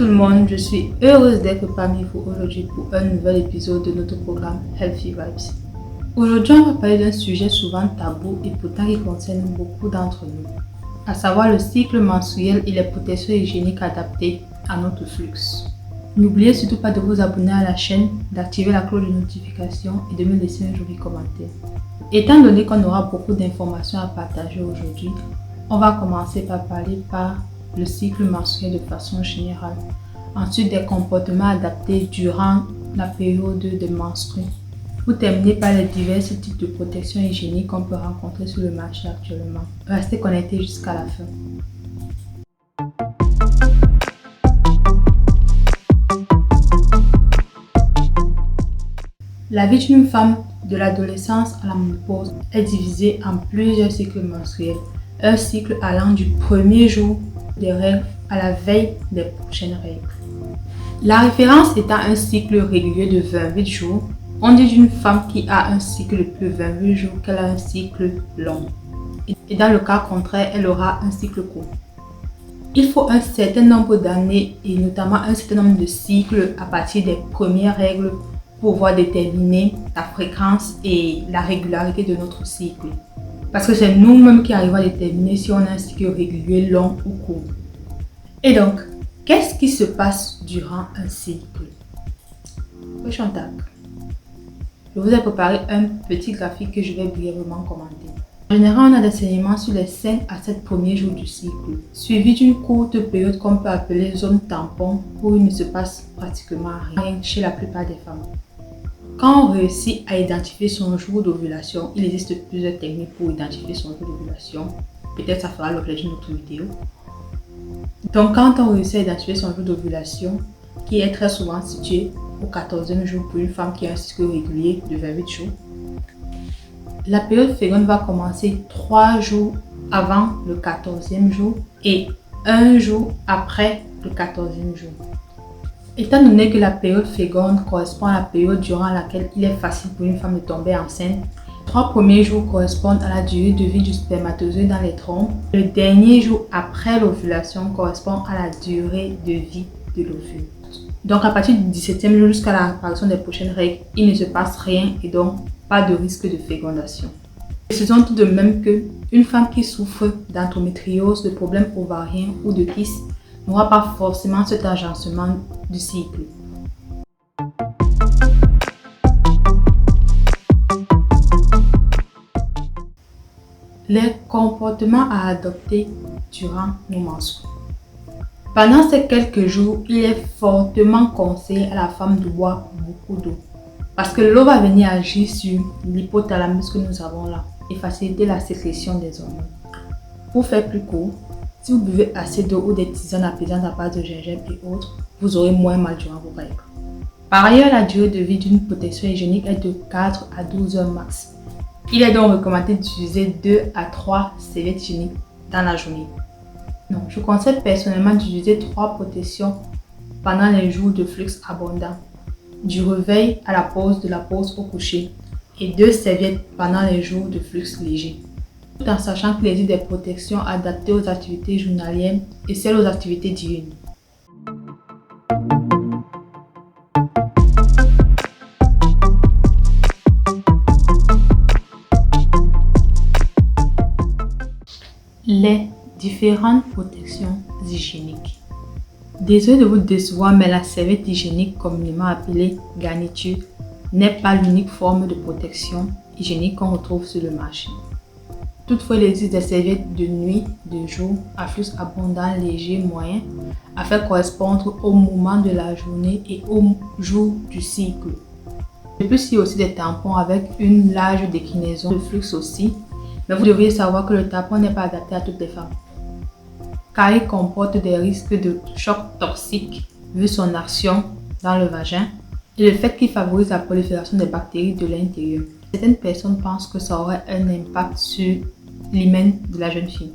le monde, je suis heureuse d'être parmi vous aujourd'hui pour un nouvel épisode de notre programme Healthy Vibes. Aujourd'hui, on va parler d'un sujet souvent tabou et pourtant qui concerne beaucoup d'entre nous, à savoir le cycle menstruel et les protections hygiéniques adaptées à notre flux. N'oubliez surtout pas de vous abonner à la chaîne, d'activer la cloche de notification et de me laisser un joli commentaire. Étant donné qu'on aura beaucoup d'informations à partager aujourd'hui, on va commencer par parler par le cycle menstruel de façon générale. Ensuite, des comportements adaptés durant la période de menstrues. Pour terminer par les divers types de protection hygiénique qu'on peut rencontrer sur le marché actuellement. Restez connectés jusqu'à la fin. La vie d'une femme de l'adolescence à la ménopause est divisée en plusieurs cycles menstruels. Un cycle allant du premier jour des règles à la veille des prochaines règles. La référence étant un cycle régulier de 28 jours, on dit d'une femme qui a un cycle de plus de 28 jours qu'elle a un cycle long. Et dans le cas contraire, elle aura un cycle court. Il faut un certain nombre d'années et notamment un certain nombre de cycles à partir des premières règles pour pouvoir déterminer la fréquence et la régularité de notre cycle. Parce que c'est nous-mêmes qui arrivons à déterminer si on a un cycle régulier, long ou court. Et donc, qu'est-ce qui se passe durant un cycle? Oui, Chantal. Je vous ai préparé un petit graphique que je vais brièvement commenter. En général, on a des saignements sur les 5 à 7 premiers jours du cycle, suivi d'une courte période qu'on peut appeler zone tampon où il ne se passe pratiquement rien chez la plupart des femmes. Quand on réussit à identifier son jour d'ovulation, il existe plusieurs techniques pour identifier son jour d'ovulation. Peut-être ça fera l'objet d'une autre vidéo. Donc quand on réussit à identifier son jour d'ovulation, qui est très souvent situé au 14e jour pour une femme qui a un cycle régulier de 28 jours, la période féconde va commencer 3 jours avant le 14e jour et 1 jour après le 14e jour. Étant donné que la période féconde correspond à la période durant laquelle il est facile pour une femme de tomber enceinte, les 3 premiers jours correspondent à la durée de vie du spermatozoïde dans les trompes. Le dernier jour après l'ovulation correspond à la durée de vie de l'ovule. Donc à partir du 17e jour jusqu'à l'apparition des prochaines règles, il ne se passe rien et donc pas de risque de fécondation. Précisons tout de même qu'une femme qui souffre d'endométriose, de problèmes ovariens ou de kyste n'aura pas forcément cet agencement du cycle. Les comportements à adopter durant nos menstrues. Pendant ces quelques jours, il est fortement conseillé à la femme de boire beaucoup d'eau. Parce que l'eau va venir agir sur l'hypothalamus que nous avons là et faciliter la sécrétion des hormones. Pour faire plus court, si vous buvez assez d'eau ou des tisanes apaisantes à base de gingembre et autres, vous aurez moins mal durant vos règles. Par ailleurs, la durée de vie d'une protection hygiénique est de 4 à 12 heures max. Il est donc recommandé d'utiliser 2 à 3 serviettes hygiéniques dans la journée. Donc, je conseille personnellement d'utiliser 3 protections pendant les jours de flux abondant, du réveil à la pause, de la pause au coucher, et 2 serviettes pendant les jours de flux léger. Tout en sachant qu'il existe des protections adaptées aux activités journalières et celles aux activités diurnes. Les différentes protections hygiéniques. Désolé de vous décevoir, mais la serviette hygiénique, communément appelée garniture, n'est pas l'unique forme de protection hygiénique qu'on retrouve sur le marché. Toutefois, il existe des serviettes de nuit, de jour, à flux abondant, léger, moyen, à faire correspondre au moment de la journée et au jour du cycle. De plus, il y a aussi des tampons avec une large déclinaison de flux aussi, mais vous devriez savoir que le tampon n'est pas adapté à toutes les femmes, car il comporte des risques de choc toxique vu son action dans le vagin et le fait qu'il favorise la prolifération des bactéries de l'intérieur. Certaines personnes pensent que ça aurait un impact sur l'hymen de la jeune fille.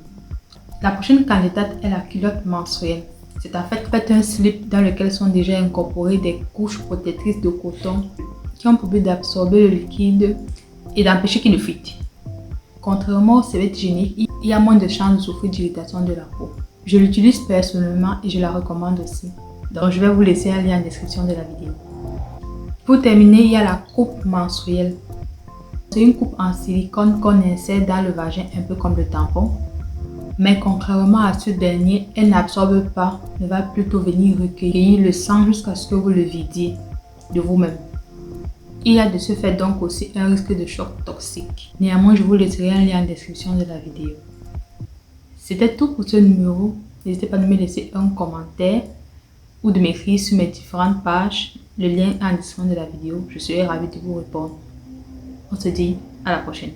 La prochaine candidate est la culotte menstruelle. C'est en fait un slip dans lequel sont déjà incorporées des couches protectrices de coton qui ont pour but d'absorber le liquide et d'empêcher qu'il ne fuite. Contrairement aux serviettes hygiéniques, il y a moins de chances de souffrir d'irritation de la peau. Je l'utilise personnellement et je la recommande aussi. Donc je vais vous laisser un lien en description de la vidéo. Pour terminer, il y a la coupe menstruelle. C'est une coupe en silicone qu'on insère dans le vagin un peu comme le tampon. Mais contrairement à ce dernier, elle n'absorbe pas, elle va plutôt venir recueillir le sang jusqu'à ce que vous le vidiez de vous-même. Il y a de ce fait donc aussi un risque de choc toxique. Néanmoins, je vous laisserai un lien en description de la vidéo. C'était tout pour ce numéro. N'hésitez pas à me laisser un commentaire ou de m'écrire sur mes différentes pages. Le lien est en description de la vidéo. Je serai ravie de vous répondre. On se dit à la prochaine.